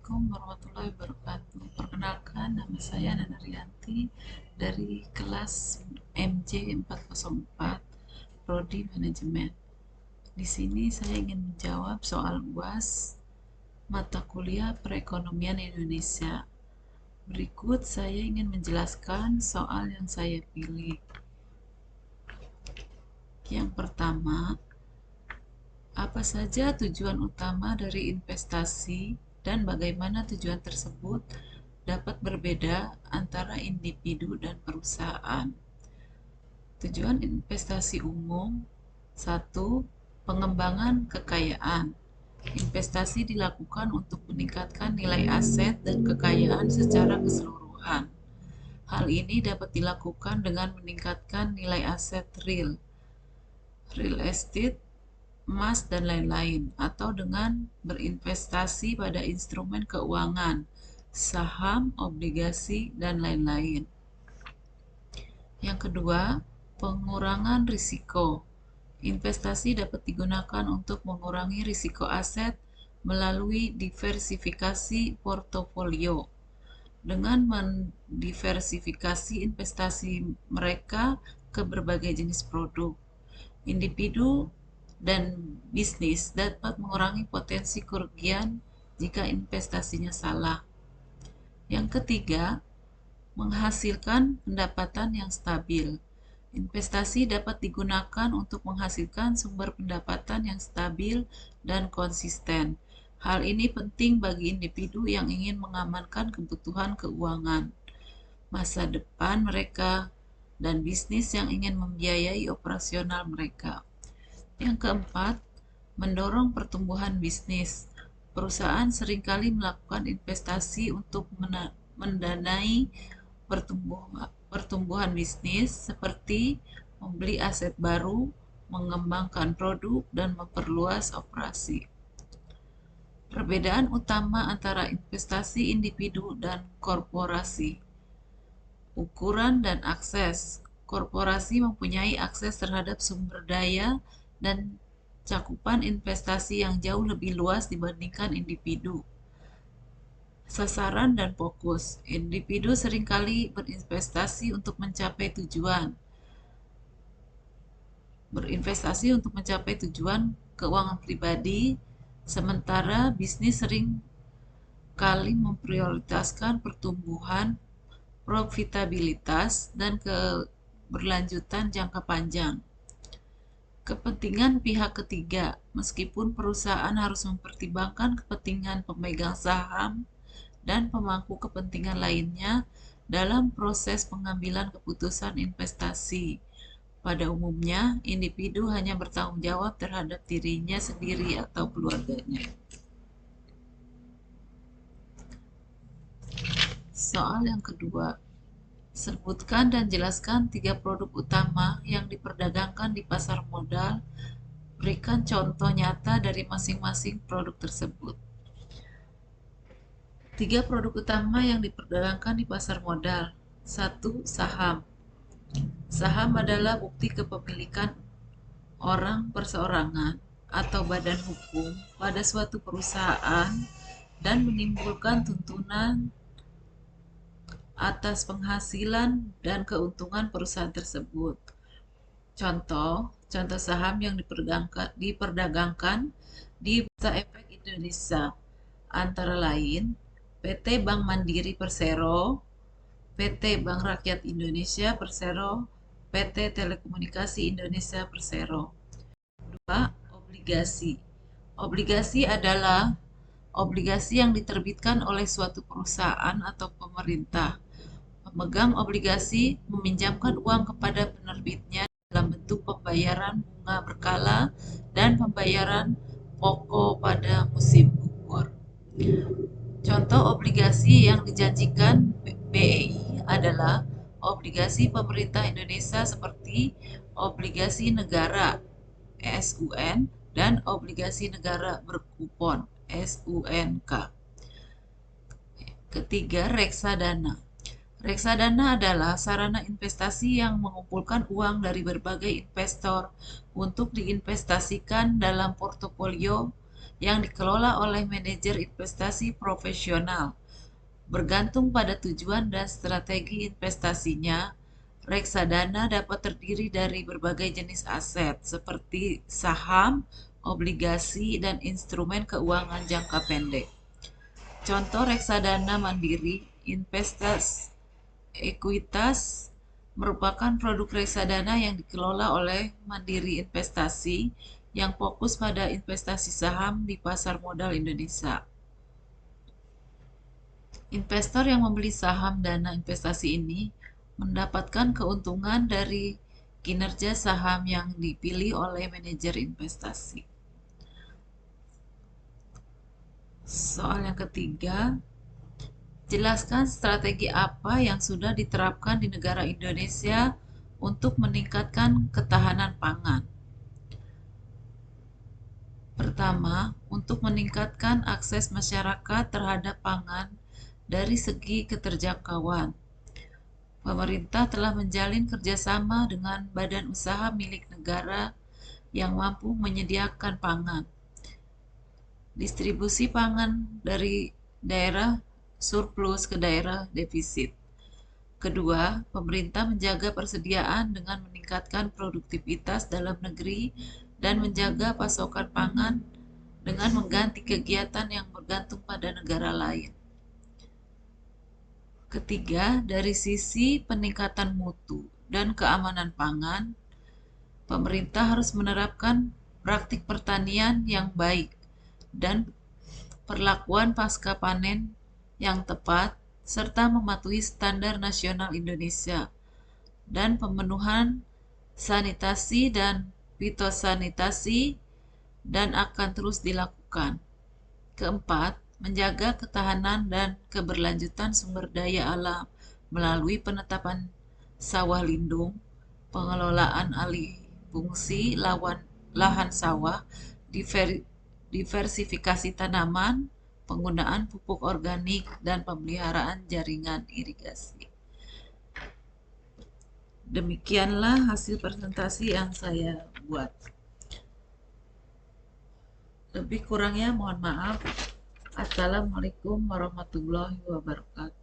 Assalamualaikum warahmatullahi wabarakatuh. Perkenalkan, nama saya Nana Rianti dari kelas MJ 404, Prodi Manajemen. Di sini saya ingin menjawab soal UAS mata kuliah Perekonomian Indonesia. Berikut saya ingin menjelaskan soal yang saya pilih. Yang pertama, apa saja tujuan utama dari investasi dan bagaimana tujuan tersebut dapat berbeda antara individu dan perusahaan. Tujuan investasi umum: 1. Pengembangan kekayaan. Investasi dilakukan untuk meningkatkan nilai aset dan kekayaan secara keseluruhan. Hal ini dapat dilakukan dengan meningkatkan nilai aset real estate, emas, dan lain-lain, atau dengan berinvestasi pada instrumen keuangan, saham, obligasi, dan lain-lain. Yang kedua, pengurangan risiko. Investasi dapat digunakan untuk mengurangi risiko aset melalui diversifikasi portofolio. Dengan mendiversifikasi investasi mereka ke berbagai jenis produk, individu dan bisnis dapat mengurangi potensi kerugian jika investasinya salah. Yang ketiga, menghasilkan pendapatan yang stabil. Investasi dapat digunakan untuk menghasilkan sumber pendapatan yang stabil dan konsisten. Hal ini penting bagi individu yang ingin mengamankan kebutuhan keuangan, masa depan mereka, dan bisnis yang ingin membiayai operasional mereka. Yang keempat, mendorong pertumbuhan bisnis. Perusahaan seringkali melakukan investasi untuk mendanai pertumbuhan bisnis, seperti membeli aset baru, mengembangkan produk, dan memperluas operasi. Perbedaan utama antara investasi individu dan korporasi: ukuran dan akses. Korporasi mempunyai akses terhadap sumber daya dan cakupan investasi yang jauh lebih luas dibandingkan individu. Sasaran dan fokus. Individu seringkali berinvestasi untuk mencapai tujuan keuangan pribadi, sementara bisnis sering kali memprioritaskan pertumbuhan, profitabilitas, dan keberlanjutan jangka panjang. Kepentingan pihak ketiga. Meskipun perusahaan harus mempertimbangkan kepentingan pemegang saham dan pemangku kepentingan lainnya dalam proses pengambilan keputusan investasi, pada umumnya individu hanya bertanggung jawab terhadap dirinya sendiri atau keluarganya. Soal yang kedua, sebutkan dan jelaskan 3 produk utama yang diperdagangkan di pasar modal. Berikan contoh nyata dari masing-masing produk tersebut. 3 produk utama yang diperdagangkan di pasar modal. 1. Saham. Saham adalah bukti kepemilikan orang perseorangan atau badan hukum pada suatu perusahaan dan menimbulkan tuntunan atas penghasilan dan keuntungan perusahaan tersebut. Contoh saham yang diperdagangkan di Bursa Efek Indonesia antara lain PT Bank Mandiri Persero, PT Bank Rakyat Indonesia Persero, PT Telekomunikasi Indonesia Persero. 2. Obligasi. Obligasi adalah obligasi yang diterbitkan oleh suatu perusahaan atau pemerintah. Pemegang obligasi meminjamkan uang kepada penerbitnya dalam bentuk pembayaran bunga berkala dan pembayaran pokok pada musim gugur. Contoh obligasi yang dijanjikan BEI adalah obligasi pemerintah Indonesia seperti obligasi negara (SUN) dan obligasi negara berkupon (SUNK). Ketiga, reksadana. Reksadana adalah sarana investasi yang mengumpulkan uang dari berbagai investor untuk diinvestasikan dalam portofolio yang dikelola oleh manajer investasi profesional. Bergantung pada tujuan dan strategi investasinya, reksadana dapat terdiri dari berbagai jenis aset seperti saham, obligasi, dan instrumen keuangan jangka pendek. Contoh reksadana mandiri, Investasi Ekuitas merupakan produk reksadana yang dikelola oleh Mandiri Investasi yang fokus pada investasi saham di pasar modal Indonesia. Investor yang membeli saham dana investasi ini mendapatkan keuntungan dari kinerja saham yang dipilih oleh manajer investasi. Soal yang ketiga, jelaskan strategi apa yang sudah diterapkan di negara Indonesia untuk meningkatkan ketahanan pangan. Pertama, untuk meningkatkan akses masyarakat terhadap pangan dari segi keterjangkauan. Pemerintah telah menjalin kerjasama dengan badan usaha milik negara yang mampu menyediakan pangan. Distribusi pangan dari daerah surplus ke daerah defisit. Kedua, pemerintah menjaga persediaan dengan meningkatkan produktivitas dalam negeri dan menjaga pasokan pangan dengan mengganti kegiatan yang bergantung pada negara lain. Ketiga, dari sisi peningkatan mutu dan keamanan pangan, pemerintah harus menerapkan praktik pertanian yang baik dan perlakuan pasca panen yang tepat, serta mematuhi standar nasional Indonesia dan pemenuhan sanitasi dan fitosanitasi dan akan terus dilakukan. Keempat, menjaga ketahanan dan keberlanjutan sumber daya alam melalui penetapan sawah lindung, pengelolaan alih fungsi lahan sawah, diversifikasi tanaman, penggunaan pupuk organik, dan pemeliharaan jaringan irigasi. Demikianlah hasil presentasi yang saya buat. Lebih kurangnya mohon maaf. Assalamualaikum warahmatullahi wabarakatuh.